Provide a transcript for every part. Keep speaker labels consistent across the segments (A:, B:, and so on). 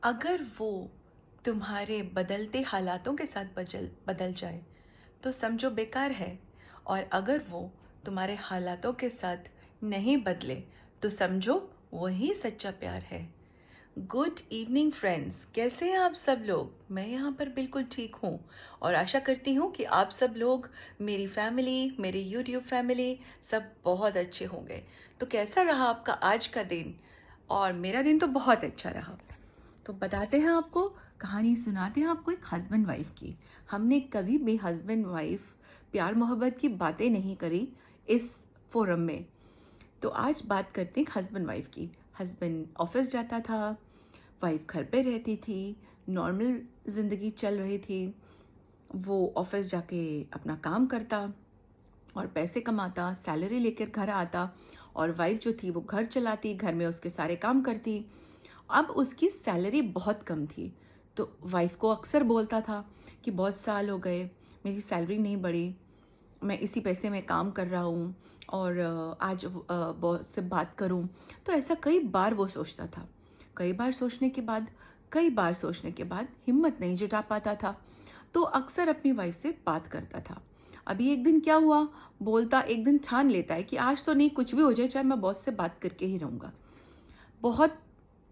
A: अगर वो तुम्हारे बदलते हालातों के साथ बदल जाए तो समझो बेकार है। और अगर वो तुम्हारे हालातों के साथ नहीं बदले तो समझो वही सच्चा प्यार है। गुड इवनिंग फ्रेंड्स, कैसे हैं आप सब लोग? मैं यहाँ पर बिल्कुल ठीक हूँ और आशा करती हूँ कि आप सब लोग, मेरी फैमिली, मेरी यूट्यूब फैमिली सब बहुत अच्छे होंगे। तो कैसा रहा आपका आज का दिन? और मेरा दिन तो बहुत अच्छा रहा। तो बताते हैं आपको, कहानी सुनाते हैं आपको एक हस्बैंड वाइफ की। हमने कभी भी हस्बैंड वाइफ प्यार मोहब्बत की बातें नहीं करी इस फोरम में। तो आज बात करते हैं हस्बैंड वाइफ की। हस्बैंड ऑफिस जाता था, वाइफ घर पे रहती थी, नॉर्मल ज़िंदगी चल रही थी। वो ऑफिस जाके अपना काम करता और पैसे कमाता, सैलरी लेकर घर आता, और वाइफ जो थी वो घर चलाती, घर में उसके सारे काम करती। अब उसकी सैलरी बहुत कम थी, तो वाइफ को अक्सर बोलता था कि बहुत साल हो गए, मेरी सैलरी नहीं बढ़ी, मैं इसी पैसे में काम कर रहा हूँ, और आज बॉस से बात करूँ। तो ऐसा कई बार वो सोचता था। कई बार सोचने के बाद हिम्मत नहीं जुटा पाता था, तो अक्सर अपनी वाइफ से बात करता था। अभी एक दिन क्या हुआ, बोलता, एक दिन ठान लेता है कि आज तो नहीं, कुछ भी हो जाए, चाहे मैं बॉस से बात करके ही रहूँगा। बहुत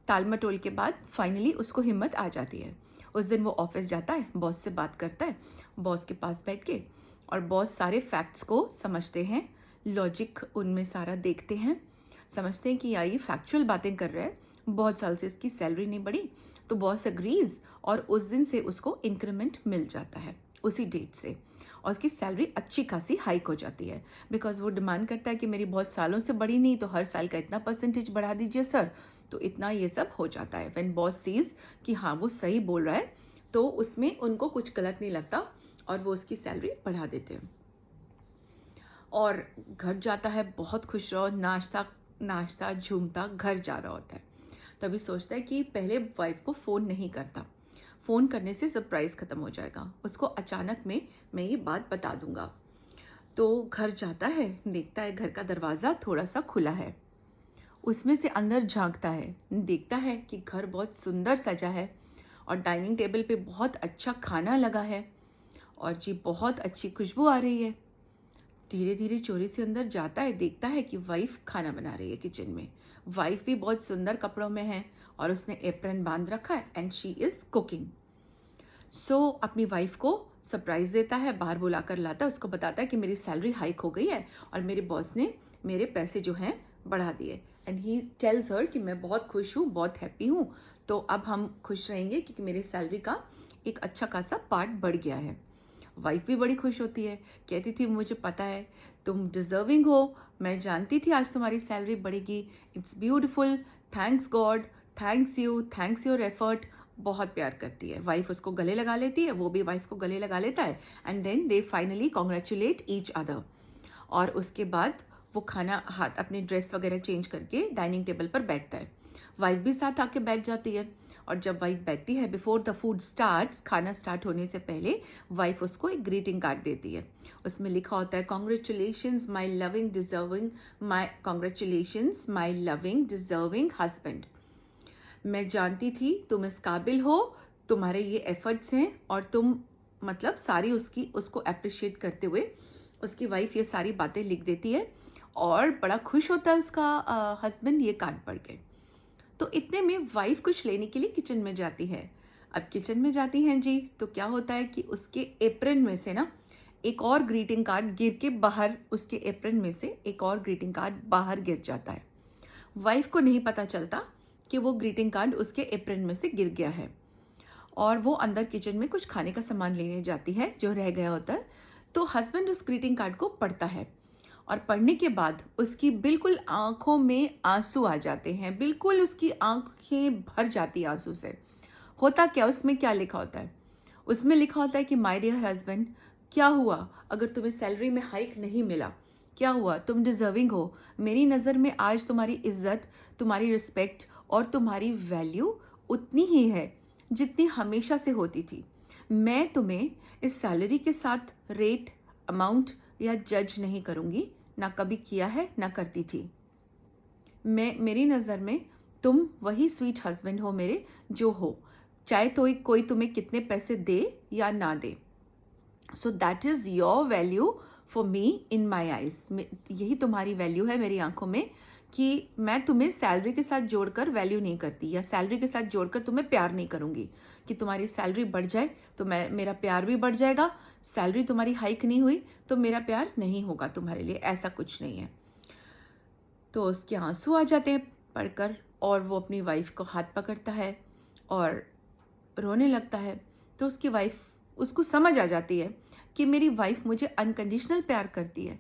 A: टाल मटोल के बाद फाइनली उसको हिम्मत आ जाती है। उस दिन वो ऑफिस जाता है, बॉस से बात करता है, बॉस के पास बैठ के, और बॉस सारे फैक्ट्स को समझते हैं, लॉजिक उनमें सारा देखते हैं, समझते हैं कि यार ये फैक्चुअल बातें कर रहे हैं, बहुत साल से इसकी सैलरी नहीं बढ़ी। तो बॉस अग्रीज, और उस दिन से उसको इंक्रीमेंट मिल जाता है, उसी डेट से, और उसकी सैलरी अच्छी खासी हाइक हो जाती है। बिकॉज वो डिमांड करता है कि मेरी बहुत सालों से बढ़ी नहीं, तो हर साल का इतना परसेंटेज बढ़ा दीजिए सर। तो इतना ये सब हो जाता है। व्हेन बॉस सीज कि हाँ वो सही बोल रहा है, तो उसमें उनको कुछ गलत नहीं लगता और वो उसकी सैलरी बढ़ा देते हैं। और घर जाता है बहुत खुश रहो, नाश्ता नाश्ता झूमता घर जा रहा होता है। तभी सोचता है कि पहले वाइफ को फ़ोन नहीं करता, फ़ोन करने से सरप्राइज़ ख़त्म हो जाएगा, उसको अचानक में मैं ये बात बता दूंगा। तो घर जाता है, देखता है घर का दरवाज़ा थोड़ा सा खुला है, उसमें से अंदर झांकता है, देखता है कि घर बहुत सुंदर सजा है और डाइनिंग टेबल पे बहुत अच्छा खाना लगा है, और जी बहुत अच्छी खुशबू आ रही है। धीरे धीरे चोरी से अंदर जाता है, देखता है कि वाइफ खाना बना रही है किचन में। वाइफ भी बहुत सुंदर कपड़ों में है और उसने एप्रन बांध रखा है, एंड शी इज कुकिंग। सो अपनी वाइफ को सरप्राइज देता है, बाहर बुलाकर लाता है, उसको बताता है कि मेरी सैलरी हाइक हो गई है और मेरे बॉस ने मेरे पैसे जो हैं बढ़ा दिए। एंड ही टेल्स हर कि मैं बहुत खुश हूँ, बहुत हैप्पी हूँ, तो अब हम खुश रहेंगे क्योंकि मेरी सैलरी का एक अच्छा खासा पार्ट बढ़ गया है। वाइफ भी बड़ी खुश होती है, कहती थी मुझे पता है तुम डिजर्विंग हो, मैं जानती थी आज तुम्हारी सैलरी बढ़ेगी, it's beautiful, thanks God, thanks you, thanks your effort. बहुत प्यार करती है वाइफ, उसको गले लगा लेती है, वो भी वाइफ को गले लगा लेता है, and then they finally congratulate each other. और उसके बाद वो खाना हाथ अपनी ड्रेस वगैरह चेंज करके डाइनिंग टेबल पर बैठता है। वाइफ भी साथ आके बैठ जाती है, और जब वाइफ बैठती है, बिफोर द फूड स्टार्ट्स, खाना स्टार्ट होने से पहले वाइफ उसको एक ग्रीटिंग कार्ड देती है। उसमें लिखा होता है, congratulations my loving deserving my congratulations my loving deserving husband. मैं जानती थी तुम इस काबिल हो, तुम्हारे ये एफर्ट्स हैं, और तुम मतलब सारी उसको अप्रिशिएट करते हुए उसकी वाइफ ये सारी बातें लिख देती है, और बड़ा खुश होता है उसका हस्बैंड ये कार्ड पढ़ के। तो इतने में वाइफ कुछ लेने के लिए किचन में जाती है। अब किचन में जाती हैं जी, तो क्या होता है कि उसके एप्रन में से ना एक और ग्रीटिंग कार्ड गिर के बाहर, उसके एप्रन में से एक और ग्रीटिंग कार्ड बाहर गिर जाता है। वाइफ को नहीं पता चलता कि वो ग्रीटिंग कार्ड उसके एप्रन में से गिर गया है, और वो अंदर किचन में कुछ खाने का सामान लेने जाती है जो रह गया होता है। तो हस्बैंड उस ग्रीटिंग कार्ड को पढ़ता है, और पढ़ने के बाद उसकी बिल्कुल आंखों में आंसू आ जाते हैं, बिल्कुल उसकी आंखें भर जाती हैं आंसू से। होता क्या, उसमें क्या लिखा होता है? उसमें लिखा होता है कि माय डियर हस्बैंड, क्या हुआ अगर तुम्हें सैलरी में हाइक नहीं मिला? क्या हुआ, तुम डिजर्विंग हो। मेरी नज़र में आज तुम्हारी इज्जत, तुम्हारी रिस्पेक्ट और तुम्हारी वैल्यू उतनी ही है जितनी हमेशा से होती थी। मैं तुम्हें इस सैलरी के साथ रेट, अमाउंट या जज नहीं करूँगी, ना कभी किया है ना करती थी। मेरी नज़र में तुम वही स्वीट हस्बैंड हो मेरे जो हो, चाहे तो कोई तुम्हें कितने पैसे दे या ना दे। So that is your value for me in my eyes. यही तुम्हारी वैल्यू है मेरी आंखों में, कि मैं तुम्हें सैलरी के साथ जोड़कर वैल्यू नहीं करती, या सैलरी के साथ जोड़कर तुम्हें प्यार नहीं करूँगी कि तुम्हारी सैलरी बढ़ जाए तो मेरा प्यार भी बढ़ जाएगा, सैलरी तुम्हारी हाइक नहीं हुई तो मेरा प्यार नहीं होगा तुम्हारे लिए, ऐसा कुछ नहीं है। तो उसके आंसू आ जाते हैं पढ़कर, और वो अपनी वाइफ को हाथ पकड़ता है और रोने लगता है। तो उसकी वाइफ, उसको समझ आ जाती है कि मेरी वाइफ मुझे अनकंडीशनल प्यार करती है।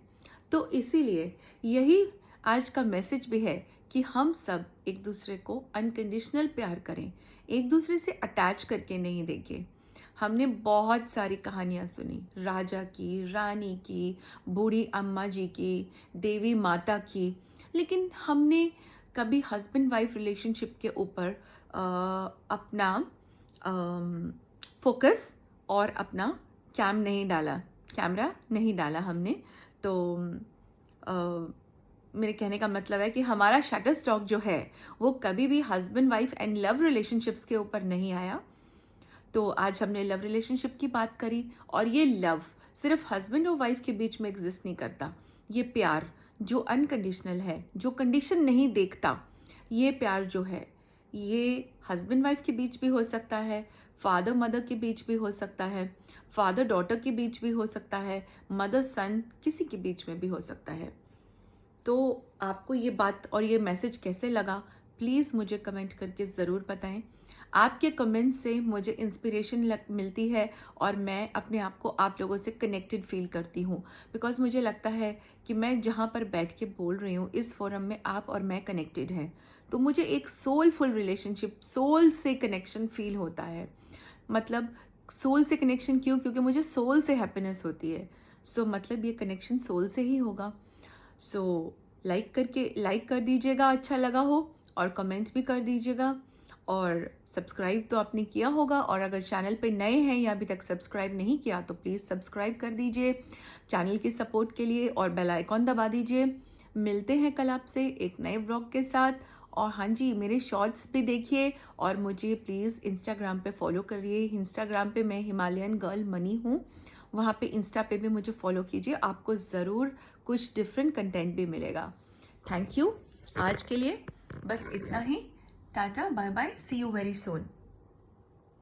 A: तो इसीलिए यही आज का मैसेज भी है कि हम सब एक दूसरे को अनकंडीशनल प्यार करें, एक दूसरे से अटैच करके नहीं देखें। हमने बहुत सारी कहानियाँ सुनी, राजा की, रानी की, बूढ़ी अम्मा जी की, देवी माता की, लेकिन हमने कभी हस्बैंड वाइफ रिलेशनशिप के ऊपर अपना फोकस और अपना कैमरा नहीं डाला हमने। तो मेरे कहने का मतलब है कि हमारा शटर स्टॉक जो है वो कभी भी husband wife and love relationships के ऊपर नहीं आया। तो आज हमने लव रिलेशनशिप की बात करी, और ये लव सिर्फ हस्बैंड और वाइफ के बीच में एग्जिस्ट नहीं करता। ये प्यार जो अनकंडीशनल है, जो कंडीशन नहीं देखता, ये प्यार जो है ये हस्बैंड वाइफ के बीच भी हो सकता है, फादर मदर के बीच भी हो सकता है, फादर डॉटर के बीच भी हो सकता है, मदर सन, किसी के बीच में भी हो सकता है। तो आपको ये बात और ये मैसेज कैसे लगा, प्लीज़ मुझे कमेंट करके ज़रूर बताएं। आपके कमेंट से मुझे इंस्पिरेशन मिलती है, और मैं अपने आप को आप लोगों से कनेक्टेड फील करती हूँ, बिकॉज मुझे लगता है कि मैं जहाँ पर बैठ के बोल रही हूँ इस फोरम में आप और मैं कनेक्टेड हैं। तो मुझे एक सोलफुल रिलेशनशिप, सोल से कनेक्शन फील होता है। मतलब सोल से कनेक्शन क्यों? क्योंकि मुझे सोल से हैप्पीनेस होती है। सो मतलब ये कनेक्शन सोल से ही होगा। सो लाइक कर दीजिएगा अच्छा लगा हो, और कमेंट भी कर दीजिएगा, और सब्सक्राइब तो आपने किया होगा, और अगर चैनल पे नए हैं या अभी तक सब्सक्राइब नहीं किया तो प्लीज़ सब्सक्राइब कर दीजिए चैनल की सपोर्ट के लिए, और बेल आइकॉन दबा दीजिए। मिलते हैं कल आपसे एक नए व्लॉग के साथ। और हाँ जी, मेरे शॉर्ट्स भी देखिए, और मुझे प्लीज़ इंस्टाग्राम पे फॉलो करिए। इंस्टाग्राम पे मैं हिमालयन गर्ल मनी हूँ, वहाँ पे इंस्टा पे भी मुझे फॉलो कीजिए, आपको ज़रूर कुछ डिफरेंट कंटेंट भी मिलेगा। Thank you. आज के लिए बस इतना ही। Tata, bye bye, see you very soon.